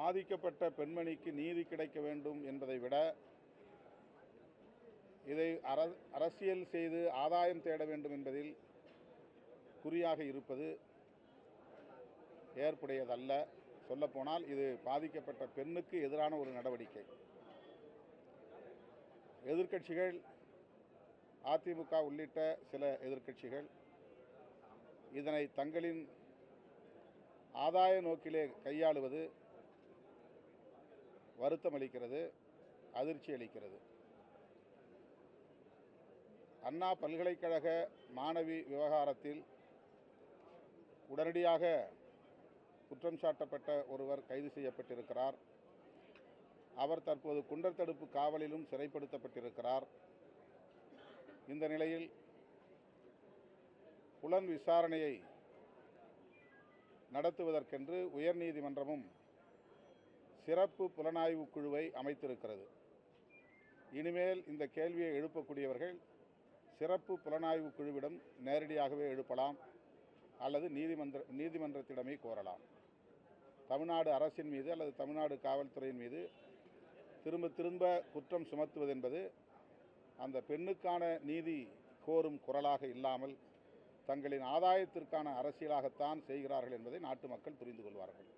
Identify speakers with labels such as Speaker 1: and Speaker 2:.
Speaker 1: பாதிக்கப்பட்ட பெண்மணிக்கு நீதி கிடைக்க வேண்டும் என்பதை விட இதை அரசியல் செய்து ஆதாயம் தேட வேண்டும் என்பதில் குறியாக இருப்பது ஏற்புடையதல்ல. சொல்லப்போனால் இது பாதிக்கப்பட்ட பெண்ணுக்கு எதிரான ஒரு நடவடிக்கை. எதிர்க்கட்சிகள், அதிமுக உள்ளிட்ட சில எதிர்க்கட்சிகள் இதனை தங்களின் ஆதாய நோக்கிலே கையாளுவது வருத்தம் அளிக்கிறது, அதிர்ச்சி அளிக்கிறது. அண்ணா பல்கலைக்கழக மாணவி விவகாரத்தில் உடனடியாக குற்றம் சாட்டப்பட்ட ஒருவர் கைது செய்யப்பட்டிருக்கிறார். அவர் தற்போது குண்டர் தடுப்பு காவலிலும் சிறைப்படுத்தப்பட்டிருக்கிறார். இந்த நிலையில் புலன் விசாரணையை நடத்துவதற்கென்று உயர்நீதிமன்றமும் சிறப்பு புலனாய்வு குழுவை அமைத்திருக்கிறது. இனிமேல் இந்த கேள்வியை எழுப்பக்கூடியவர்கள் சிறப்பு புலனாய்வு குழுவிடம் நேரடியாகவே எழுப்பலாம் அல்லது நீதிமன்றத்திடமே கோரலாம். தமிழ்நாடு அரசின் மீது அல்லது தமிழ்நாடு காவல்துறையின் மீது திரும்ப திரும்ப குற்றம் சுமத்துவது என்பது அந்த பெண்ணுக்கான நீதி கோரும் குரலாக இல்லாமல் தங்களின் ஆதாயத்திற்கான அரசியலாகத்தான் செய்கிறார்கள் என்பதை நாட்டு மக்கள் புரிந்து கொள்வார்கள்.